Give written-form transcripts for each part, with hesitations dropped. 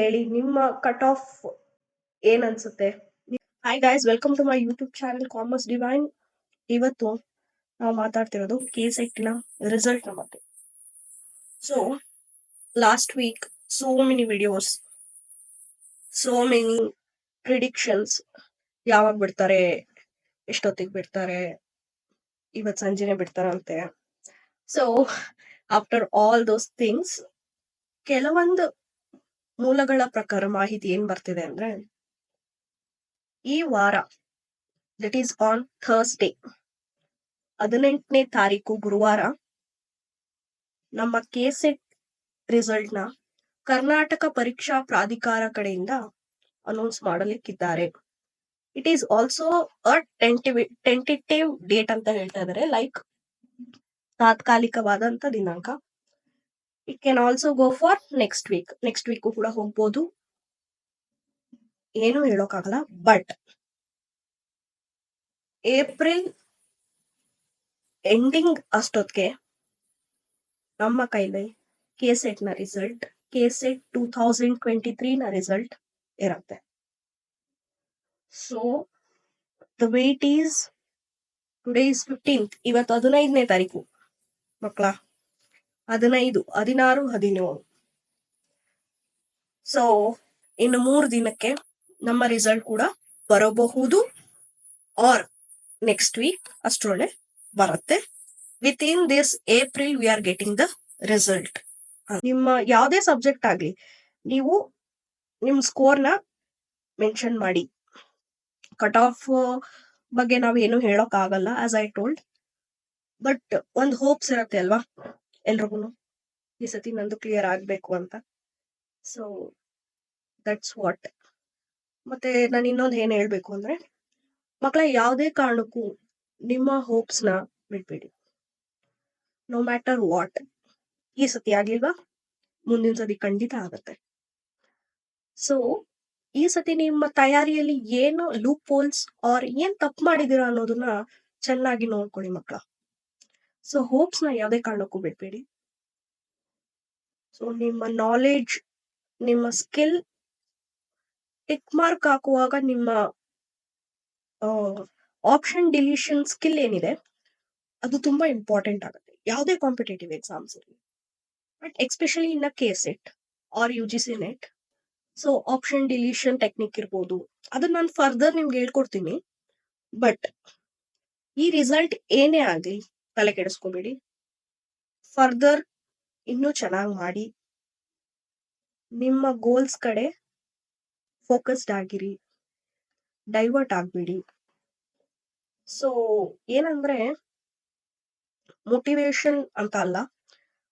ಹೇಳಿ ನಿಮ್ಮ cut off ಏನ್ ಅನ್ಸುತ್ತೆ? Hi guys, welcome to my YouTube channel commerce divine. ಇವತ್ತು ನಾವು ಮಾತಾಡ್ತಿರೋದು KCET ನ ರಿಸಲ್ಟ್ ನ ಬಗ್ಗೆ. So last week so many videos, so many predictions. ಯಾವಾಗ ಬಿಡ್ತಾರೆ, ಎಷ್ಟೊತ್ತಿಗೆ ಬಿಡ್ತಾರೆ, ಇವತ್ ಸಂಜೆನೆ ಬಿಡ್ತಾರಂತೆ. So after all those things, ಕೆಲವೊಂದು ಮೂಲಗಳ ಪ್ರಕಾರ ಮಾಹಿತಿ ಏನ್ ಬರ್ತಿದೆ ಅಂದ್ರೆ, ಈ ವಾರ, ದಟ್ ಈಸ್ ಆನ್ ಥರ್ಸ್ಡೇ 18ನೇ ತಾರೀಕು ಗುರುವಾರ, ನಮ್ಮ KCET ರಿಸಲ್ಟ್ ನ ಕರ್ನಾಟಕ ಪರೀಕ್ಷಾ ಪ್ರಾಧಿಕಾರ ಕಡೆಯಿಂದ ಅನೌನ್ಸ್ ಮಾಡಲಿಕ್ಕಿದ್ದಾರೆ. It is also a tentative date ಅಂತ ಹೇಳ್ತಾ ಇದ್ದಾರೆ, ಲೈಕ್ ತಾತ್ಕಾಲಿಕವಾದಂತ ದಿನಾಂಕ. It can also go for next week ಕೂಡ ಹೋಗ್ಬೋದು, ಏನು ಹೇಳೋಕ್ಕಾಗಲ್ಲ. ಬಟ್ ಏಪ್ರಿಲ್ ಎಂಡಿಂಗ್ ಅಷ್ಟೊತ್ತಿಗೆ ನಮ್ಮ ಕೈಲಿ KCET ನ ರಿಸಲ್ಟ್, KCET 2023 ನ ರಿಸಲ್ಟ್ ಇರುತ್ತೆ. So the wait is, today is 15th, ಇವತ್ತು 15ನೇ ತಾರೀಕು ಮಕ್ಕಳ. 15, 16, 17. ಸೊ ಇನ್ನು 3 ದಿನಕ್ಕೆ ನಮ್ಮ ರಿಸಲ್ಟ್ ಕೂಡ ಬರಬಹುದು, ಆರ್ ನೆಕ್ಸ್ಟ್ ವೀಕ್ ಅಷ್ಟರೊಳಗೆ ಬರುತ್ತೆ. With in this April we are getting the result. ನಿಮ್ಮ ಯಾವುದೇ ಸಬ್ಜೆಕ್ಟ್ ಆಗ್ಲಿ, ನೀವು ನಿಮ್ ಸ್ಕೋರ್ನ ಮೆನ್ಷನ್ ಮಾಡಿ. ಕಟ್ ಆಫ್ ಬಗ್ಗೆ ನಾವೇನು ಹೇಳೋಕ್ ಆಗಲ್ಲ, ಆಸ್ ಐ ಟೋಲ್ಡ್. ಬಟ್ ಒಂದ್ ಹೋಪ್ಸ್ ಇರತ್ತೆ ಅಲ್ವಾ ಎಲ್ರಿಗೂ, ಈ ಸತಿ ನಂದು ಕ್ಲಿಯರ್ ಆಗ್ಬೇಕು ಅಂತ. So that's what. ಮತ್ತೆ ನಾನು ಇನ್ನೊಂದು ಏನ್ ಹೇಳ್ಬೇಕು ಅಂದ್ರೆ, ಮಕ್ಕಳ, ಯಾವುದೇ ಕಾರಣಕ್ಕೂ ನಿಮ್ಮ ಹೋಪ್ಸ್ ನ ಬಿಡ್ಬೇಡಿ. No matter what. ಈ ಸತಿ ಆಗ್ಲಿಲ್ವಾ, ಮುಂದಿನ ಸತಿ ಖಂಡಿತ ಆಗತ್ತೆ. ಸೊ ಈ ಸತಿ ನಿಮ್ಮ ತಯಾರಿಯಲ್ಲಿ ಏನು ಲೂಪ್ ಹೋಲ್ಸ್ ಆರ್ ಏನ್ ತಪ್ಪು ಮಾಡಿದೀರಾ ಅನ್ನೋದನ್ನ ಚೆನ್ನಾಗಿ ನೋಡ್ಕೊಳ್ಳಿ ಮಕ್ಕಳ. ಸೊ ಹೋಪ್ಸ್ ನ ಯಾವುದೇ ಕಾರಣಕ್ಕೂ ಬಿಡ್ಬೇಡಿ. ಸೊ ನಿಮ್ಮ ನಾಲೆಡ್ಜ್, ನಿಮ್ಮ ಸ್ಕಿಲ್ ಟಿಕ್ ಮಾರ್ಕ್ ಹಾಕುವಾಗ ನಿಮ್ಮ ಆಪ್ಷನ್ ಡಿಲೀಷನ್ ಸ್ಕಿಲ್ ಏನಿದೆ ಅದು ತುಂಬಾ ಇಂಪಾರ್ಟೆಂಟ್ ಆಗುತ್ತೆ ಯಾವುದೇ ಕಾಂಪಿಟೇಟಿವ್ ಎಕ್ಸಾಮ್ಸ್ ಇರಲಿ, but especially in KCET or UGC net. So option deletion technique ಇರ್ಬೋದು, ಅದನ್ನ ನಾನು ಫರ್ದರ್ ನಿಮ್ಗೆ ಹೇಳ್ಕೊಡ್ತೀನಿ. ಬಟ್ ಈ ರಿಸಲ್ಟ್ ಏನೇ ಆಗ್ಲಿ ತಲೆ ಕೆಡಿಸ್ಕೋಬೇಡಿ. ಫರ್ದರ್ ಇನ್ನೂ ಚೆನ್ನಾಗಿ ಮಾಡಿ, ನಿಮ್ಮ ಗೋಲ್ಸ್ ಕಡೆ ಫೋಕಸ್ಡ್ ಆಗಿರಿ, ಡೈವರ್ಟ್ ಆಗ್ಬೇಡಿ. ಸೊ ಏನಂದ್ರೆ, ಮೋಟಿವೇಶನ್ ಅಂತ ಅಲ್ಲ,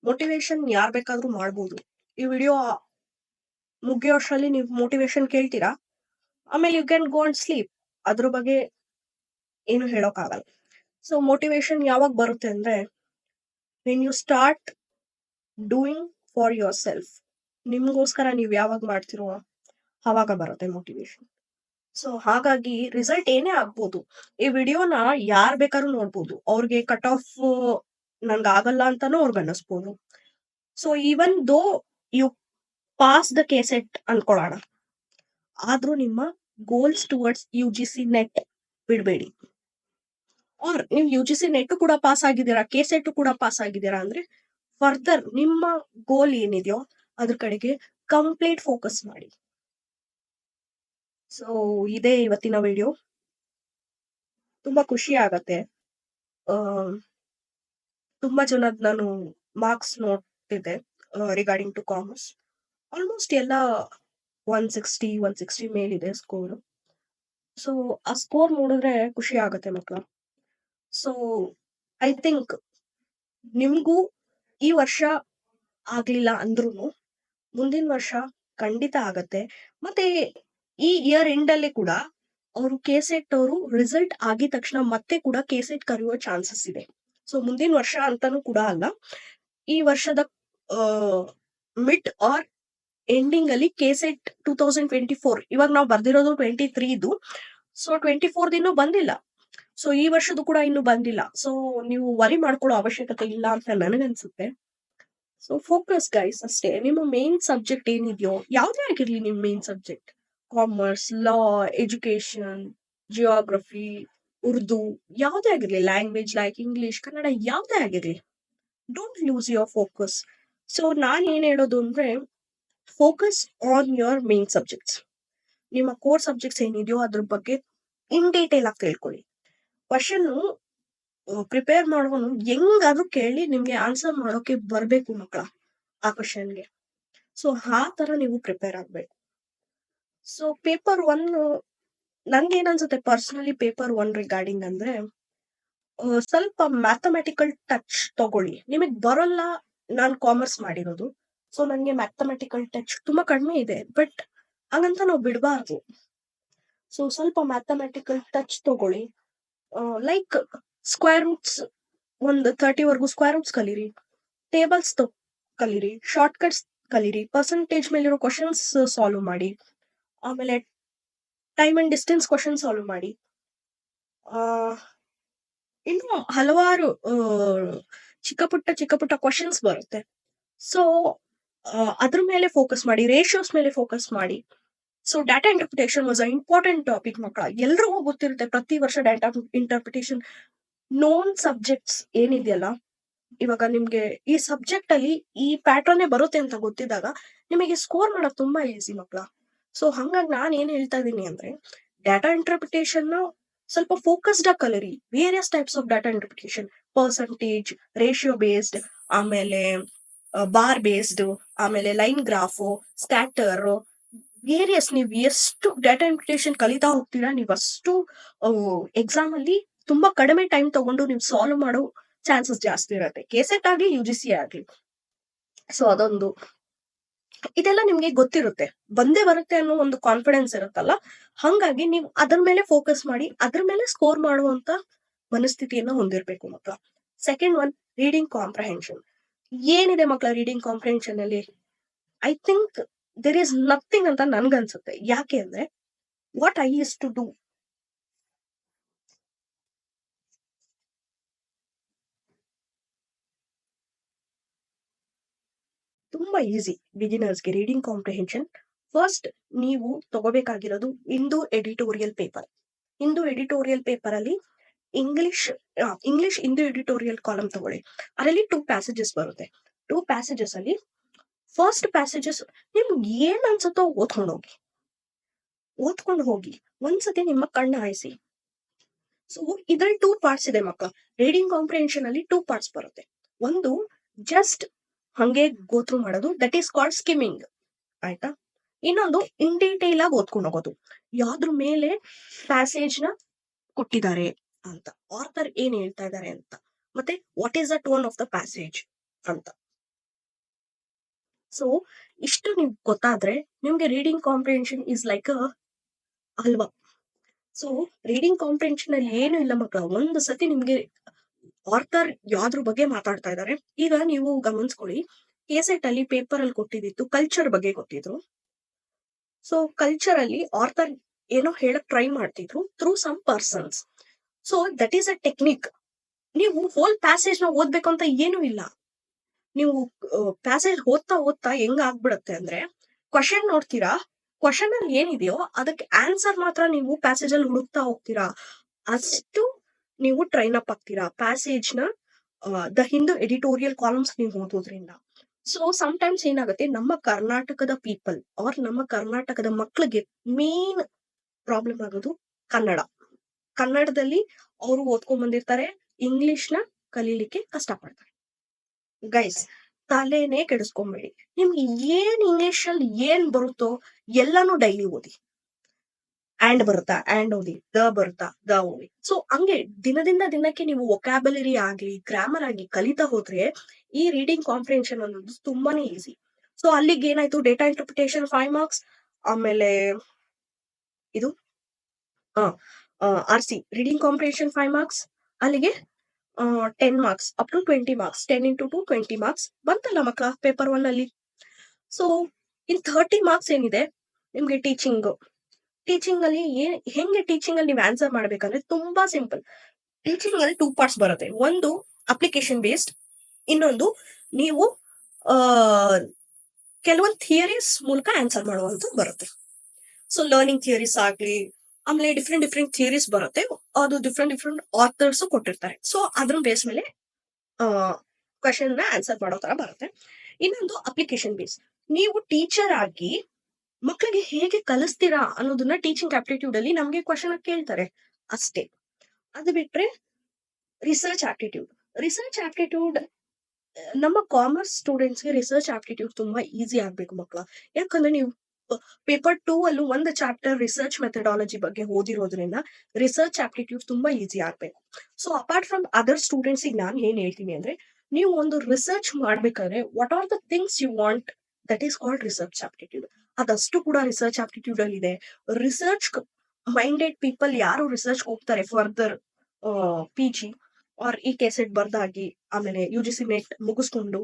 ಮೋಟಿವೇಶನ್ ಯಾರ್ ಬೇಕಾದ್ರೂ ಮಾಡ್ಬೋದು. ಈ ವಿಡಿಯೋ ಮುಗಿಯೋ ಅಷ್ಟರಲ್ಲಿ ನೀವು ಮೋಟಿವೇಶನ್ ಕೇಳ್ತೀರಾ, ಆಮೇಲೆ you can go and sleep. ಅದ್ರ ಬಗ್ಗೆ ಏನು ಹೇಳೋಕ್ಕಾಗಲ್ಲ. ಸೊ ಮೋಟಿವೇಶನ್ ಯಾವಾಗ ಬರುತ್ತೆ ಅಂದ್ರೆ, when you start doing for yourself. ನಿಮ್ಗೋಸ್ಕರ ನೀವು ಯಾವಾಗ ಮಾಡ್ತಿರೋ ಅವಾಗ ಬರುತ್ತೆ ಮೋಟಿವೇಶನ್. ಸೊ ಹಾಗಾಗಿ ರಿಸಲ್ಟ್ ಏನೇ ಆಗ್ಬೋದು, ಈ ವಿಡಿಯೋನ ಯಾರ್ ಬೇಕಾದ್ರೂ ನೋಡ್ಬೋದು. ಅವ್ರಿಗೆ ಕಟ್ ಆಫ್ ನನ್ಗೆ ಆಗಲ್ಲ ಅಂತಾನು ಅವ್ರಿಗೆ ಅನ್ನಿಸ್ಬೋದು. So even though you pass the KCET ಅನ್ಕೊಳ್ಳೋಣ, ಆದ್ರೂ ನಿಮ್ಮ ಗೋಲ್ಸ್ ಟುವರ್ಡ್ಸ್ UGC ನೆಟ್ ಬಿಡ್ಬೇಡಿ. ಆರ್ ನೀವು UGC ನೆಟ್ ಕೂಡ ಪಾಸ್ ಆಗಿದ್ದೀರಾ, KCET ಕೂಡ ಪಾಸ್ ಆಗಿದ್ದೀರಾ ಅಂದ್ರೆ ಫರ್ದರ್ ನಿಮ್ಮ ಗೋಲ್ ಏನಿದೆಯೋ ಅದ್ರ ಕಡೆಗೆ ಕಂಪ್ಲೀಟ್ ಫೋಕಸ್ ಮಾಡಿ. ಸೊ ಇದೇ ಇವತ್ತಿನ ವಿಡಿಯೋ. ತುಂಬಾ ಖುಷಿ ಆಗತ್ತೆ. ತುಂಬಾ ಜನದ್ ನಾನು ಮಾರ್ಕ್ಸ್ ನೋಡ್ತಿದ್ದೆ ರಿಗಾರ್ಡಿಂಗ್ ಟು ಕಾಮರ್ಸ್. ಆಲ್ಮೋಸ್ಟ್ ಎಲ್ಲ 160 ಮೇಲಿದೆ ಸ್ಕೋರ್. ಸೊ ಆ ಸ್ಕೋರ್ ನೋಡಿದ್ರೆ ಖುಷಿ ಆಗತ್ತೆ ಮಕ್ಕಳ. ಸೊ ಐ ಥಿಂಕ್ ನಿಮ್ಗೂ ಈ ವರ್ಷ ಆಗ್ಲಿಲ್ಲ ಅಂದ್ರೂ ಮುಂದಿನ ವರ್ಷ ಖಂಡಿತ ಆಗತ್ತೆ. ಮತ್ತೆ ಈ ಇಯರ್ ಎಂಡ್ ಅಲ್ಲಿ ಕೂಡ ಅವರು KCET ಅವರು ರಿಸಲ್ಟ್ ಆಗಿದ ತಕ್ಷಣ ಮತ್ತೆ ಕೂಡ KCET ಕರೆಯುವ ಚಾನ್ಸಸ್ ಇದೆ. ಸೊ ಮುಂದಿನ ವರ್ಷ ಅಂತಾನು ಕೂಡ ಅಲ್ಲ, ಈ ವರ್ಷದ ಮಿಡ್ ಆರ್ ಎಂಡಿಂಗ್ ಅಲ್ಲಿ KCET 2024, ಇವಾಗ ನಾವು ಬರ್ದಿರೋದು 23 ಸೊ 24 ಇನ್ನೂ ಬಂದಿಲ್ಲ. ಸೊ ಈ ವರ್ಷದ ಕೂಡ ಇನ್ನು ಬಂದಿಲ್ಲ. ಸೊ ನೀವು ವರಿ ಮಾಡ್ಕೊಳ್ಳೋ ಅವಶ್ಯಕತೆ ಇಲ್ಲ ಅಂತ ನನಗನ್ಸುತ್ತೆ. ಸೊ ಫೋಕಸ್ ಗೈಸ್ ಅಷ್ಟೇ. ನಿಮ್ಮ ಮೇನ್ ಸಬ್ಜೆಕ್ಟ್ ಏನಿದೆಯೋ, ಯಾವ್ದೇ ಆಗಿರ್ಲಿ ನಿಮ್ main subject, commerce, law, education, geography, Urdu, ಯಾವ್ದೇ ಆಗಿರ್ಲಿ, ಲ್ಯಾಂಗ್ವೇಜ್ ಲೈಕ್ ಇಂಗ್ಲಿಷ್, ಕನ್ನಡ, ಯಾವ್ದೇ ಆಗಿರ್ಲಿ, don't lose your focus. So ನಾನ್ ಏನ್ ಹೇಳೋದು ಅಂದ್ರೆ, focus on your main subjects. ನಿಮ್ಮ ಕೋರ್ ಸಬ್ಜೆಕ್ಟ್ಸ್ ಏನಿದೆಯೋ ಅದ್ರ ಬಗ್ಗೆ ಇನ್ ಡೀಟೇಲ್ ಆಗಿ ತಿಳ್ಕೊಳ್ಳಿ. ಕ್ವಶನ್ ಪ್ರಿಪೇರ್ ಮಾಡೋನು ಹೆಂಗಾದ್ರೂ ಕೇಳಿ ನಿಮ್ಗೆ ಆನ್ಸರ್ ಮಾಡೋಕೆ ಬರ್ಬೇಕು ಮಕ್ಕಳ ಆ ಕ್ವಶನ್ಗೆ. ಸೊ ಆ ತರ ನೀವು ಪ್ರಿಪೇರ್ ಆಗ್ಬೇಕು. ಸೊ ಪೇಪರ್ 1 ನನ್ಗೆ ಏನನ್ಸುತ್ತೆ ಪರ್ಸನಲಿ, ಪೇಪರ್ 1 ರಿಗಾರ್ಡಿಂಗ್ ಅಂದ್ರೆ ಸ್ವಲ್ಪ ಮ್ಯಾಥಮೆಟಿಕಲ್ ಟಚ್ ತಗೊಳ್ಳಿ. ನಿಮಗ್ ಬರಲ್ಲ, ನಾನ್ ಕಾಮರ್ಸ್ ಮಾಡಿರೋದು, ಸೊ ನನ್ಗೆ ಮ್ಯಾಥಮೆಟಿಕಲ್ ಟಚ್ ತುಂಬಾ ಕಡಿಮೆ ಇದೆ, ಬಟ್ ಹಂಗಂತ ನಾವು ಬಿಡಬಾರ್ದು. ಸೊ ಸ್ವಲ್ಪ ಮ್ಯಾಥಮೆಟಿಕಲ್ ಟಚ್ ತಗೊಳ್ಳಿ. ಲೈಕ್ ಸ್ಕ್ವೇರ್ ರೂಟ್ಸ್ ಒಂದು 30 ವರ್ಗು ಸ್ಕ್ವೇರ್ ರೂಟ್ಸ್ ಕಲೀರಿ, ಟೇಬಲ್ಸ್ ಕಲೀರಿ, ಶಾರ್ಟ್ ಕಟ್ಸ್ ಕಲೀರಿ, ಪರ್ಸೆಂಟೇಜ್ ಮೇಲಿರೋ ಕ್ವಶನ್ಸ್ ಸಾಲ್ವ್ ಮಾಡಿ, ಆಮೇಲೆ time and distance question solve ಮಾಡಿ. ಇನ್ನು ಹಲವಾರು ಚಿಕ್ಕ ಪುಟ್ಟ ಕ್ವಶನ್ಸ್ ಬರುತ್ತೆ. ಸೊ ಅದ್ರ ಮೇಲೆ ಫೋಕಸ್ ಮಾಡಿ, ರೇಷಿಯೋಸ್ ಮೇಲೆ ಫೋಕಸ್ ಮಾಡಿ. So data interpretation was a important topic ಮಕ್ಕಳ. ಎಲ್ರಿಗೂ ಗೊತ್ತಿರುತ್ತೆ ಪ್ರತಿ ವರ್ಷ ಡಾಟಾ ಇಂಟರ್ಪ್ರಿಟೇಷನ್. ನೋನ್ ಸಬ್ಜೆಕ್ಟ್ಸ್ ಏನಿದೆಯಲ್ಲ, ಇವಾಗ ನಿಮ್ಗೆ ಈ ಸಬ್ಜೆಕ್ಟ್ ಅಲ್ಲಿ ಈ ಪ್ಯಾಟರ್ನ್ ಬರುತ್ತೆ ಅಂತ ಗೊತ್ತಿದ್ದಾಗ ನಿಮಗೆ ಸ್ಕೋರ್ ಮಾಡೋದು ತುಂಬಾ ಈಸಿ ಮಕ್ಕಳ. ಸೊ ಹಂಗಾಗಿ ನಾನ್ ಏನ್ ಹೇಳ್ತಾ ಇದೀನಿ ಅಂದ್ರೆ, ಡಾಟಾ ಇಂಟರ್ಪ್ರಿಟೇಷನ್ ಸ್ವಲ್ಪ ಫೋಕಸ್ಡ್ ಆಗಿ ಕಲೀರಿ. Various types of data interpretation, percentage, ratio based, ಆಮೇಲೆ ಬಾರ್ ಬೇಸ್ಡ್, ಆಮೇಲೆ ಲೈನ್ ಗ್ರಾಫ್, ಸ್ಕ್ಯಾಟರ್, ವೇರಿಯಸ್. ನೀವು ಎಷ್ಟು ಡಾಟಾ ಇಂಟರ್ಪ್ರಿಟೇಷನ್ ಕಲಿತಾ ಹೋಗ್ತೀರಾ, ನೀವು ಅಷ್ಟು ಎಕ್ಸಾಮ್ ಅಲ್ಲಿ ತುಂಬಾ ಕಡಿಮೆ ಟೈಮ್ ತಗೊಂಡು ನೀವು ಸಾಲ್ವ್ ಮಾಡೋ ಚಾನ್ಸಸ್ ಜಾಸ್ತಿ ಇರುತ್ತೆ, ಕೆಸೆಟ್ ಆಗ್ಲಿ UGC ಆಗ್ಲಿ. ಸೊ ಅದೊಂದು, ಇದೆಲ್ಲ ನಿಮ್ಗೆ ಗೊತ್ತಿರುತ್ತೆ, ಬಂದೇ ಬರುತ್ತೆ ಅನ್ನೋ ಒಂದು ಕಾನ್ಫಿಡೆನ್ಸ್ ಇರುತ್ತಲ್ಲ, ಹಂಗಾಗಿ ನೀವು ಅದ್ರ ಮೇಲೆ ಫೋಕಸ್ ಮಾಡಿ, ಅದ್ರ ಮೇಲೆ ಸ್ಕೋರ್ ಮಾಡುವಂತ ಮನಸ್ಥಿತಿಯನ್ನ ಹೊಂದಿರ್ಬೇಕು ಮಕ್ಕಳ. Second one, reading comprehension. ಏನಿದೆ ಮಕ್ಕಳ ರೀಡಿಂಗ್ ಕಾಂಪ್ರಹೆನ್ಷನ್ ಅಲ್ಲಿ? I think there is nothing ಅಂತ ನನ್ಗನ್ಸುತ್ತೆ. ಯಾಕೆ ಅಂದ್ರೆ, what I use to do, ತುಂಬಾ ಈಸಿ ಬಿಗಿನರ್ಸ್ಗೆ ರೀಡಿಂಗ್ ಕಾಂಪ್ರಿಹೆನ್ಷನ್. ಫಸ್ಟ್ ನೀವು ತಗೋಬೇಕಾಗಿರೋದು Hindu editorial paper. Hindu editorial paper ಅಲ್ಲಿ ಇಂಗ್ಲಿಷ್ ಹಿಂದೂ ಎಡಿಟೋರಿಯಲ್ ಕಾಲಮ್ ತಗೊಳ್ಳಿ. ಅದರಲ್ಲಿ 2 ಪ್ಯಾಸೇಜಸ್ ಬರುತ್ತೆ. 2 ಪ್ಯಾಸೇಜಸ್ ಅಲ್ಲಿ ಫಸ್ಟ್ ಪ್ಯಾಸೇಜಸ್ ನಿಮ್ಗೆ ಏನ್ ಅನ್ಸುತ್ತೋ ಓದ್ಕೊಂಡು ಹೋಗಿ ಒಂದ್ಸತಿ ನಿಮ್ಮ ಕಣ್ಣು ಹಾಯಿಸಿ. ಸೊ ಇದ್ರಲ್ಲಿ 2 ಪಾರ್ಟ್ಸ್ ಇದೆ ಮಕ್ಕಳ. ರೀಡಿಂಗ್ ಕಾಂಪ್ರಿಹೆನ್ಷನ್ ಅಲ್ಲಿ 2 ಪಾರ್ಟ್ಸ್ ಬರುತ್ತೆ. ಒಂದು ಜಸ್ಟ್ ಹಂಗೆ ಗೋತ್ರು ಮಾಡೋದು, ದಟ್ ಈಸ್ ಕಾಲ್ಡ್ ಸ್ಕಿಮ್ಮಿಂಗ್, ಆಯ್ತಾ. ಇನ್ನೊಂದು ಇನ್ ಡೀಟೇಲ್ ಆಗಿ ಓದ್ಕೊಂಡು ಹೋಗೋದು, ಯಾವ್ದ್ರ ಮೇಲೆ ಪ್ಯಾಸೇಜ್ ನ ಕೊಟ್ಟಿದ್ದಾರೆ ಅಂತ, ಆರ್ಥರ್ ಏನ್ ಹೇಳ್ತಾ ಇದ್ದಾರೆ ಅಂತ, ಮತ್ತೆ what is the tone of the passage ಅಂತ. ಸೊ ಇಷ್ಟು ನಿಮ್ಗೆ ಗೊತ್ತಾದ್ರೆ ನಿಮ್ಗೆ ರೀಡಿಂಗ್ ಕಾಂಪ್ರಿಹೆನ್ಷನ್ ಇಸ್ ಲೈಕ್ ಅಲ್ವಾ. ಸೊ ರೀಡಿಂಗ್ ಕಾಂಪ್ರಿಹೆನ್ಷನ್ ಅಲ್ಲಿ ಏನು ಇಲ್ಲ ಮಕ್ಕಳ, ಒಂದು ಸತಿ ನಿಮ್ಗೆ ಆರ್ಥರ್ ಯಾವ್ದ್ರ ಬಗ್ಗೆ ಮಾತಾಡ್ತಾ ಇದ್ದಾರೆ, ಈಗ ನೀವು ಗಮನಿಸ್ಕೊಳ್ಳಿ, ಕೆಸೆಟ್ ಅಲ್ಲಿ ಪೇಪರ್ ಅಲ್ಲಿ ಕೊಟ್ಟಿದ್ದು ಕಲ್ಚರ್ ಬಗ್ಗೆ ಕೊಟ್ಟಿದ್ರು. ಸೊ ಕಲ್ಚರ್ ಅಲ್ಲಿ ಆರ್ಥರ್ ಏನೋ ಹೇಳಕ್ ಟ್ರೈ ಮಾಡ್ತಿದ್ರು through some persons. So that is a technique. ನೀವು ಹೋಲ್ ಪ್ಯಾಸೇಜ್ ನ ಓದ್ಬೇಕು ಅಂತ ಏನು ಇಲ್ಲ. ನೀವು ಪ್ಯಾಸೇಜ್ ಓದ್ತಾ ಹೆಂಗ್ ಆಗ್ಬಿಡತ್ತೆ ಅಂದ್ರೆ, ಕ್ವಶನ್ ನೋಡ್ತೀರಾ, ಕ್ವಶನ್ ಅಲ್ಲಿ ಏನಿದೆಯೋ ಅದಕ್ಕೆ ಆನ್ಸರ್ ಮಾತ್ರ ನೀವು ಪ್ಯಾಸೇಜ್ ಅಲ್ಲಿ ಹುಡುಕ್ತಾ ಹೋಗ್ತೀರಾ. ಅಷ್ಟು ನೀವು ಟ್ರೈನ್ ಅಪ್ ಆಗ್ತೀರಾ ಪ್ಯಾಸೇಜ್ ನ ದ ಹಿಂದೂ ಎಡಿಟೋರಿಯಲ್ ಕಾಲಮ್ಸ್ ನೀವು ಓದೋದ್ರಿಂದ. ಸೊ ಸಮ್ಟೈಮ್ಸ್ ಏನಾಗುತ್ತೆ, ನಮ್ಮ ಕರ್ನಾಟಕದ ಪೀಪಲ್ ಆರ್ ನಮ್ಮ ಕರ್ನಾಟಕದ ಮಕ್ಳಿಗೆ ಮೇನ್ ಪ್ರಾಬ್ಲಮ್ ಆಗೋದು ಕನ್ನಡದಲ್ಲಿ ಅವರು ಓದ್ಕೊಂಡ್ ಬಂದಿರ್ತಾರೆ, ಇಂಗ್ಲಿಷ್ ನ ಕಲೀಲಿಕ್ಕೆ ಕಷ್ಟಪಡ್ತಾರೆ. ಗೈಸ್, ತಲೆನೇ ಕೆಡಿಸ್ಕೊಂಬೇಡಿ. ನಿಮ್ಗೆ ಏನ್ ಇಂಗ್ಲಿಷ್ ಅಲ್ಲಿ ಏನ್ ಬರುತ್ತೋ ಎಲ್ಲಾನು ಡೈಲಿ ಓದಿ. ಆಂಡ್ ಬರುತ್ತಾ, ಆಂಡ್ ಓದಿ, ದ ಬರುತ್ತಾ, ದ ಓದಿ. ಸೊ ಹಂಗೆ ದಿನದಿಂದ ದಿನಕ್ಕೆ ನೀವು ವೊಕ್ಯಾಬುಲರಿ ಆಗ್ಲಿ, ಗ್ರಾಮರ್ ಆಗಿ ಕಲಿತಾ ಹೋದ್ರೆ ಈ ರೀಡಿಂಗ್ ಕಾಂಪ್ರಿಹೆನ್ಷನ್ ಅನ್ನೋದು ತುಂಬಾನೇ ಈಸಿ. ಸೊ ಅಲ್ಲಿಗೆ ಏನಾಯ್ತು, ಡೇಟಾ ಇಂಟರ್ಪ್ರಿಟೇಷನ್ 5 ಮಾರ್ಕ್ಸ್, ಆಮೇಲೆ ಇದು RC ರೀಡಿಂಗ್ ಕಾಂಪ್ರಿಹೆನ್ಷನ್ 5 ಮಾರ್ಕ್ಸ್, ಅಲ್ಲಿಗೆ 10 marks, up to 20 marks, 10 into 2 20 marks ಬಂತಲ್ಲ ಮಕ್ಕಳ ಪೇಪರ್ 1 ಅಲ್ಲಿ. ಸೊ ಇನ್ 30 ಮಾರ್ಕ್ಸ್ ಏನಿದೆ ನಿಮ್ಗೆ ಟೀಚಿಂಗ್ ಅಲ್ಲಿ ಹೆಂಗೆ ಟೀಚಿಂಗ್ ಅಲ್ಲಿ ನೀವು ಆನ್ಸರ್ ಮಾಡ್ಬೇಕಂದ್ರೆ ತುಂಬಾ ಸಿಂಪಲ್. ಟೀಚಿಂಗ್ ಅಲ್ಲಿ 2 ಪಾರ್ಟ್ಸ್ ಬರುತ್ತೆ. ಒಂದು ಅಪ್ಲಿಕೇಶನ್ ಬೇಸ್ಡ್, ಇನ್ನೊಂದು ನೀವು ಕೆಲವೊಂದು ಥಿಯರೀಸ್ ಮೂಲಕ ಆನ್ಸರ್ ಮಾಡುವಂಥದ್ದು ಬರುತ್ತೆ. ಸೊ ಲರ್ನಿಂಗ್ ಥಿಯರೀಸ್ ಆಗ್ಲಿ, ಆಮೇಲೆ ಡಿಫ್ರೆಂಟ್ ಥಿಯರೀಸ್ ಬರುತ್ತೆ. ಅದು ಡಿಫ್ರೆಂಟ್ ಆಥರ್ಸ್ ಕೊಟ್ಟಿರ್ತಾರೆ. ಸೊ ಅದ್ರ ಬೇಸ್ ಮೇಲೆ ಕ್ವಶನ್ ನ ಆನ್ಸರ್ ಮಾಡೋ ತರ ಬರುತ್ತೆ. ಇನ್ನೊಂದು ಅಪ್ಲಿಕೇಶನ್ ಬೇಸ್. ನೀವು ಟೀಚರ್ ಆಗಿ ಮಕ್ಕಳಿಗೆ ಹೇಗೆ ಕಲಿಸ್ತೀರಾ ಅನ್ನೋದನ್ನ ಟೀಚಿಂಗ್ ಆಪ್ಟಿಟ್ಯೂಡ್ ಅಲ್ಲಿ ನಮ್ಗೆ ಕ್ವಶನ್ ಕೇಳ್ತಾರೆ ಅಷ್ಟೇ. ಅದು ಬಿಟ್ರೆ ರಿಸರ್ಚ್ ಆಪ್ಟಿಟ್ಯೂಡ್ ನಮ್ಮ ಕಾಮರ್ಸ್ ಸ್ಟೂಡೆಂಟ್ಸ್ಗೆ ರಿಸರ್ಚ್ ಆಪ್ಟಿಟ್ಯೂಡ್ ತುಂಬಾ ಈಸಿ ಆಗ್ಬೇಕು ಮಕ್ಕಳ. ಯಾಕಂದ್ರೆ ನೀವು ಪೇಪರ್ 2 ಅಲ್ಲೂ ಒಂದು ಚಾಪ್ಟರ್ ರಿಸರ್ಚ್ ಮೆಥಡಾಲಜಿ ಬಗ್ಗೆ ಓದಿರೋದ್ರಿಂದ ರಿಸರ್ಚ್ ಆಪ್ಟಿಟ್ಯೂಡ್ ತುಂಬಾ ಈಸಿ ಆಗ್ಬೇಕು. So apart from other students ನಾನು ಏನ್ ಹೇಳ್ತೀನಿ ಅಂದ್ರೆ, ನೀವು ಒಂದು ರಿಸರ್ಚ್ ಮಾಡ್ಬೇಕಾದ್ರೆ what are the things you want, that is called research aptitude. ಅದಷ್ಟು ಕೂಡ ರಿಸರ್ಚ್ ಆಪ್ಟಿಟ್ಯೂಡ್ ಅಲ್ಲಿ ಇದೆ. ರಿಸರ್ಚ್ ಮೈಂಡೆಡ್ ಪೀಪಲ್ ಯಾರು ರಿಸರ್ಚ್ ಹೋಗ್ತಾರೆ ಫರ್ದರ್ PG ಆರ್ ಈ ಕೆಸೆಟ್ ಬರ್ದಾಗಿ ಆಮೇಲೆ UGC ನೆಟ್ ಮುಗಿಸ್ಕೊಂಡು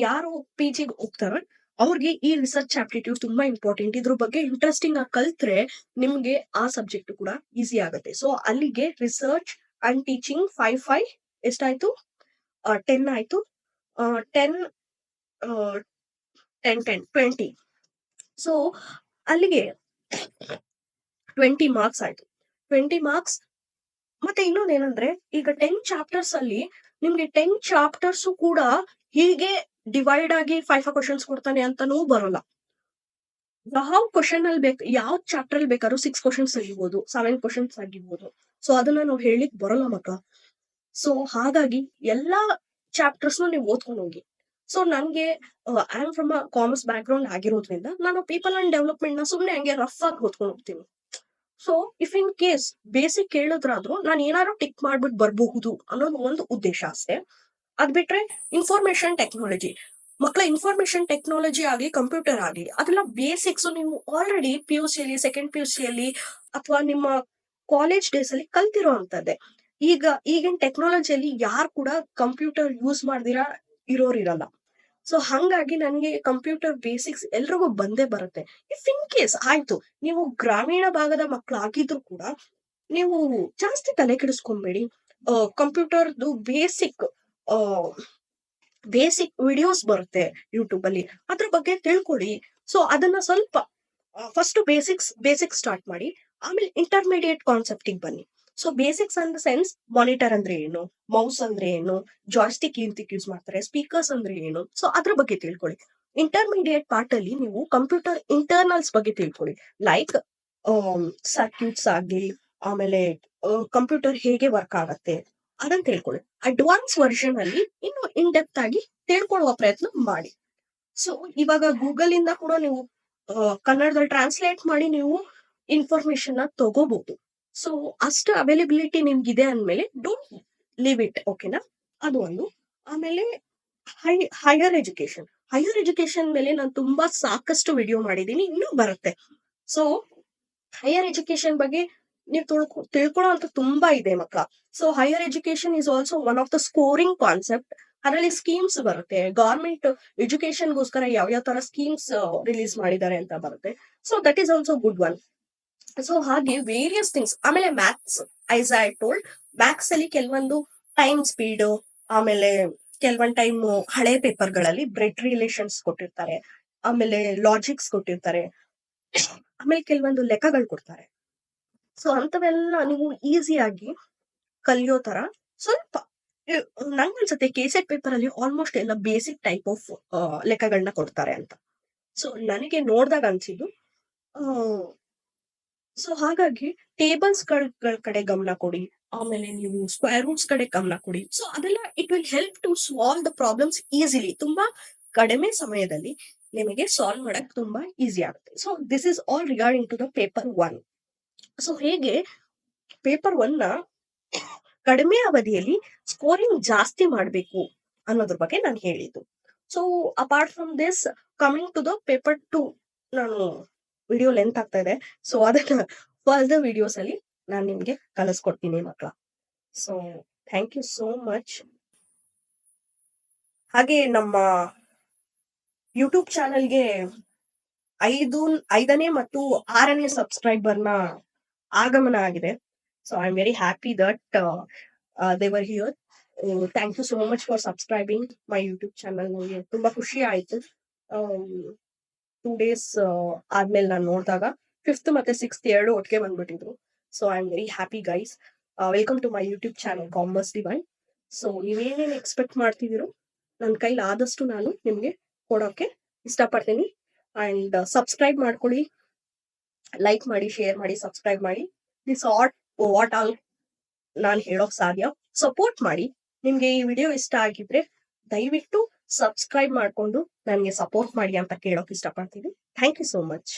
ಯಾರು PG ಹೋಗ್ತಾರೋ ಅವ್ರಿಗೆ ಈ ರಿಸರ್ಚ್ ಆಪ್ಟಿಟ್ಯೂಡ್ ತುಂಬಾ ಇಂಪಾರ್ಟೆಂಟ್. ಇದ್ರ ಬಗ್ಗೆ ಇಂಟ್ರೆಸ್ಟಿಂಗ್ ಆಗಿ ಕಲ್ತ್ರೆ ನಿಮ್ಗೆ ಆ ಸಬ್ಜೆಕ್ಟ್ ಕೂಡ ಈಸಿ ಆಗುತ್ತೆ. ಸೊ ಅಲ್ಲಿಗೆ ರಿಸರ್ಚ್ ಅಂಡ್ ಟೀಚಿಂಗ್ 5 ಎಷ್ಟಾಯ್ತು, 10 ಆಯ್ತು. 10 20. ಸೊ ಅಲ್ಲಿಗೆ 20 ಮಾರ್ಕ್ಸ್ ಆಯ್ತು. 20 ಮಾರ್ಕ್ಸ್. ಮತ್ತೆ ಇನ್ನೊಂದೇನಂದ್ರೆ, ಈಗ 10 ಚಾಪ್ಟರ್ಸ್ ಅಲ್ಲಿ ನಿಮ್ಗೆ 10 ಚಾಪ್ಟರ್ಸ್ ಕೂಡ ಹೀಗೆ ಡಿವೈಡ್ ಆಗಿ 5 ಕ್ವಶನ್ಸ್ ಕೊಡ್ತಾನೆ ಅಂತಾನೂ ಬರೋಲ್ಲ. ಯಾವ ಕ್ವಶನ್ ಅಲ್ಲಿ ಯಾವ ಚಾಪ್ಟರ್ ಅಲ್ಲಿ ಬೇಕಾದ್ರೂ 6 ಕ್ವಶನ್ಸ್ ಆಗಿರ್ಬೋದು, 7 ಕ್ವಶನ್ಸ್ ಆಗಿರ್ಬೋದು. ಸೊ ಅದನ್ನ ನಾವು ಹೇಳಿಕ್ ಬರೋಲ್ಲ ಮಕ್ಕಳ. ಸೊ ಹಾಗಾಗಿ ಎಲ್ಲಾ ಚಾಪ್ಟರ್ಸ್ ನೀವು ಓದ್ಕೊಂಡು ಹೋಗಿ. ಸೊ ನನ್ಗೆ I am from a commerce back ground ಆಗಿರೋದ್ರಿಂದ ನಾನು ಪೀಪಲ್ ಅಂಡ್ ಡೆವಲಪ್ಮೆಂಟ್ ನ ಸುಮ್ನೆ ಹಂಗೆ ರಫ್ ಆಗಿ ಓದ್ಕೊಂಡು ಹೋಗ್ತೀನಿ. So if in case basic ಕೇಳಿದ್ರಾದ್ರೂ ನಾನು ಏನಾದ್ರು ಟಿಕ್ ಮಾಡ್ಬಿಟ್ಟು ಬರಬಹುದು ಅನ್ನೋದು ಒಂದು ಉದ್ದೇಶ ಅಷ್ಟೇ. ಅದ್ ಬಿಟ್ರೆ ಇನ್ಫಾರ್ಮೇಶನ್ ಟೆಕ್ನಾಲಜಿ ಮಕ್ಕಳ ಇನ್ಫಾರ್ಮೇಶನ್ ಟೆಕ್ನಾಲಜಿ ಆಗಲಿ ಕಂಪ್ಯೂಟರ್ ಆಗಲಿ ಅದೆಲ್ಲ ಬೇಸಿಕ್ಸ್ ನೀವು ಆಲ್ರೆಡಿ PUC ಅಲ್ಲಿ, ಸೆಕೆಂಡ್ PUC ಅಲ್ಲಿ ಅಥವಾ ನಿಮ್ಮ ಕಾಲೇಜ್ ಡೇಸ್ ಅಲ್ಲಿ ಕಲ್ತಿರೋ ಅಂತದ್ದೆ. ಈಗಿನ ಟೆಕ್ನಾಲಜಿಯಲ್ಲಿ ಯಾರು ಕೂಡ ಕಂಪ್ಯೂಟರ್ ಯೂಸ್ ಮಾಡ್ದಿರಾ ಇರೋರಿರಲ್ಲ. ಸೊ ಹಂಗಾಗಿ ನನ್ಗೆ ಕಂಪ್ಯೂಟರ್ ಬೇಸಿಕ್ಸ್ ಎಲ್ರಿಗೂ ಬಂದೇ ಬರುತ್ತೆ. ಇಫ್ ಇನ್ ಕೇಸ್ ಆಯ್ತು ನೀವು ಗ್ರಾಮೀಣ ಭಾಗದ ಮಕ್ಕಳಾಗಿದ್ರು ಕೂಡ ನೀವು ಜಾಸ್ತಿ ತಲೆ ಕೆಡಿಸ್ಕೊಂಬೇಡಿ. ಕಂಪ್ಯೂಟರ್ದು ಬೇಸಿಕ್ ವಿಡಿಯೋಸ್ ಬರುತ್ತೆ ಯೂಟ್ಯೂಬ್ ಅಲ್ಲಿ, ಅದ್ರ ಬಗ್ಗೆ ತಿಳ್ಕೊಳ್ಳಿ. ಸೊ ಅದನ್ನ ಸ್ವಲ್ಪ ಫಸ್ಟ್ ಬೇಸಿಕ್ಸ್ ಸ್ಟಾರ್ಟ್ ಮಾಡಿ, ಆಮೇಲೆ ಇಂಟರ್ಮೀಡಿಯೇಟ್ ಕಾನ್ಸೆಪ್ಟ್ ಬನ್ನಿ. So basics and sense monitor ಅಂದ್ರೆ ಏನು, ಮೌಸ್ ಅಂದ್ರೆ ಏನು, ಜಾಯ್ಸ್ಟಿಕ್ ಯೂಸ್ ಮಾಡ್ತಾರೆ, ಸ್ಪೀಕರ್ಸ್ ಅಂದ್ರೆ ಏನು, ಸೊ ಅದ್ರ ಬಗ್ಗೆ ತಿಳ್ಕೊಳ್ಳಿ. ಇಂಟರ್ಮೀಡಿಯೇಟ್ ಪಾರ್ಟ್ ಅಲ್ಲಿ ನೀವು ಕಂಪ್ಯೂಟರ್ ಇಂಟರ್ನಲ್ಸ್ ಬಗ್ಗೆ ತಿಳ್ಕೊಳ್ಳಿ. ಲೈಕ್ ಸರ್ಕ್ಯೂಟ್ಸ್ ಆಗ್ಲಿ, ಆಮೇಲೆ ಕಂಪ್ಯೂಟರ್ ಹೇಗೆ ವರ್ಕ್ ಆಗತ್ತೆ ಅದನ್ನ ತಿಳ್ಕೊಳ್ಳಿ. ಅಡ್ವಾನ್ಸ್ ವರ್ಷನ್ ಅಲ್ಲಿ ಇನ್ನು ಇನ್ ಡೆಪ್ತ್ ಆಗಿ ತಿಳ್ಕೊಳ್ಳುವ ಪ್ರಯತ್ನ ಮಾಡಿ. ಸೊ ಇವಾಗ ಗೂಗಲ್ ಇಂದ ಕೂಡ ನೀವು ಕನ್ನಡದಲ್ಲಿ ಟ್ರಾನ್ಸ್ಲೇಟ್ ಮಾಡಿ ನೀವು ಇನ್ಫಾರ್ಮೇಶನ್ ತಗೋಬಹುದು. ಸೊ ಅಷ್ಟು ಅವೈಲಬಿಲಿಟಿ ನಿಮ್ಗಿದೆ ಅಂದ್ಮೇಲೆ ಡೋಂಟ್ ಲೀವ್ ಇಟ್, ಓಕೆನಾ? ಅದು ಒಂದು. ಆಮೇಲೆ ಹೈಯರ್ ಎಜುಕೇಶನ್ ಮೇಲೆ ನಾನು ತುಂಬಾ ಸಾಕಷ್ಟು ವಿಡಿಯೋ ಮಾಡಿದೀನಿ, ಇನ್ನೂ ಬರುತ್ತೆ. ಸೊ ಹೈಯರ್ ಎಜುಕೇಶನ್ ಬಗ್ಗೆ ನೀವು ತಿಳ್ಕೊಳ್ಳೋ ಅಂತ ತುಂಬಾ ಇದೆ ಮಕ್ಕಳ. So higher education is also one of the scoring concept. ಅದರಲ್ಲಿ ಸ್ಕೀಮ್ಸ್ ಬರುತ್ತೆ, ಗವರ್ಮೆಂಟ್ ಎಜುಕೇಶನ್ಗೋಸ್ಕರ ಯಾವ ತರ ಸ್ಕೀಮ್ಸ್ ರಿಲೀಸ್ ಮಾಡಿದ್ದಾರೆ ಅಂತ ಬರುತ್ತೆ. So that is also good one. So ಹಾಗೆ ವೇರಿಯಸ್ ಥಿಂಗ್ಸ್. ಆಮೇಲೆ maths, ice I told, maths ಅಲ್ಲಿ ಕೆಲವೊಂದು ಟೈಮ್ ಸ್ಪೀಡ್, ಆಮೇಲೆ ಕೆಲವೊಂದು ಟೈಮ್ ಹಳೆ ಪೇಪರ್ಗಳಲ್ಲಿ ಬ್ಲಡ್ ರಿಲೇಷನ್ಸ್ ಕೊಟ್ಟಿರ್ತಾರೆ, ಆಮೇಲೆ ಲಾಜಿಕ್ಸ್ ಕೊಟ್ಟಿರ್ತಾರೆ, ಆಮೇಲೆ ಕೆಲವೊಂದು ಲೆಕ್ಕಗಳು ಕೊಡ್ತಾರೆ. ಸೊ ಅಂತವೆಲ್ಲ ನೀವು ಈಸಿಯಾಗಿ ಕಲಿಯೋ ತರ ಸ್ವಲ್ಪ ನಂಗನ್ಸುತ್ತೆ ಕೆಸೆಟ್ ಪೇಪರ್ ಅಲ್ಲಿ ಆಲ್ಮೋಸ್ಟ್ ಎಲ್ಲ ಬೇಸಿಕ್ ಟೈಪ್ ಆಫ್ ಲೆಕ್ಕಗಳನ್ನ ಕೊಡ್ತಾರೆ ಅಂತ. ಸೊ ನನಗೆ ನೋಡ್ದಾಗ ಅನ್ಸಿದ್ದು. ಸೊ ಹಾಗಾಗಿ ಟೇಬಲ್ಸ್ ಕಡೆ ಗಮನ ಕೊಡಿ, ಆಮೇಲೆ ನೀವು ಸ್ಕ್ವೇರ್ ರೂಟ್ಸ್ ಕಡೆ ಗಮನ ಕೊಡಿ. ಸೊ ಅದೆಲ್ಲ it will help to solve the problems easily. ತುಂಬಾ ಕಡಿಮೆ ಸಮಯದಲ್ಲಿ ನಿಮಗೆ ಸಾಲ್ವ್ ಮಾಡಕ್ ತುಂಬಾ ಈಸಿ ಆಗುತ್ತೆ. So this is all regarding to the paper 1. So ಹೇಗೆ ಪೇಪರ್ 1 ನ ಕಡಿಮೆ ಅವಧಿಯಲ್ಲಿ ಸ್ಕೋರಿಂಗ್ ಜಾಸ್ತಿ ಮಾಡಬೇಕು ಅನ್ನೋದ್ರ ಬಗ್ಗೆ ನಾನು ಹೇಳಿದ್ದು. So apart from this, coming to the paper 2, ನಾನು ವಿಡಿಯೋ ಲೆಂತ್ ಆಗ್ತಾ ಇದೆ, ಸೊ ಅದನ್ನ ಫರ್ದರ್ ವಿಡಿಯೋಸ್ ಅಲ್ಲಿ ನಾನು ನಿಮ್ಗೆ ಕಲಿಸ್ಕೊಡ್ತೀನಿ ಮಕ್ಕಳ. So thank you so much. ಹಾಗೆ ನಮ್ಮ ಯೂಟ್ಯೂಬ್ ಚಾನೆಲ್ಗೆ 5ನೇ ಮತ್ತು 6ನೇ ಸಬ್ಸ್ಕ್ರೈಬರ್ನ ಆಗಮನ ಆಗಿದೆ. So I am very happy that they were here. Thank you so much for subscribing my YouTube channel. ನನಗೆ ತುಂಬಾ ಖುಷಿ ಆಯ್ತು. 2 ಡೇಸ್ ಆದ್ಮೇಲೆ ನಾನು ನೋಡಿದಾಗ 5th ಮತ್ತೆ 6th ಎರಡು ಒಟ್ಟಿಗೆ ಬಂದ್ಬಿಟ್ಟಿದ್ರು. So I am very happy guys. Welcome to my YouTube channel commerce divine. So ನೀವೇನೇನು ಎಕ್ಸ್ಪೆಕ್ಟ್ ಮಾಡ್ತಿದ್ದೀರೋ ನನ್ನ ಕೈಲಿ ಆದಷ್ಟು ನಾನು ನಿಮಗೆ ಕೊಡೋಕೆ ಇಷ್ಟಪಡ್ತೀನಿ. ಅಂಡ್ ಸಬ್ಸ್ಕ್ರೈಬ್ ಮಾಡ್ಕೊಳ್ಳಿ, ಲೈಕ್ ಮಾಡಿ, ಶೇರ್ ಮಾಡಿ, ಸಬ್ಸ್ಕ್ರೈಬ್ ಮಾಡಿ. ದಿಸ್ ವಾಟ್ ಆಲ್ ನಾನು ಹೇಳೋಕ್ ಸಾಧ್ಯ. ಸಪೋರ್ಟ್ ಮಾಡಿ. ನಿಮ್ಗೆ ಈ ವಿಡಿಯೋ ಇಷ್ಟ ಆಗಿದ್ರೆ ದಯವಿಟ್ಟು ಸಬ್ಸ್ಕ್ರೈಬ್ ಮಾಡ್ಕೊಂಡು ನನಗೆ ಸಪೋರ್ಟ್ ಮಾಡಿ ಅಂತ ಕೇಳೋಕ್ ಇಷ್ಟಪಡ್ತೀನಿ. Thank you so much.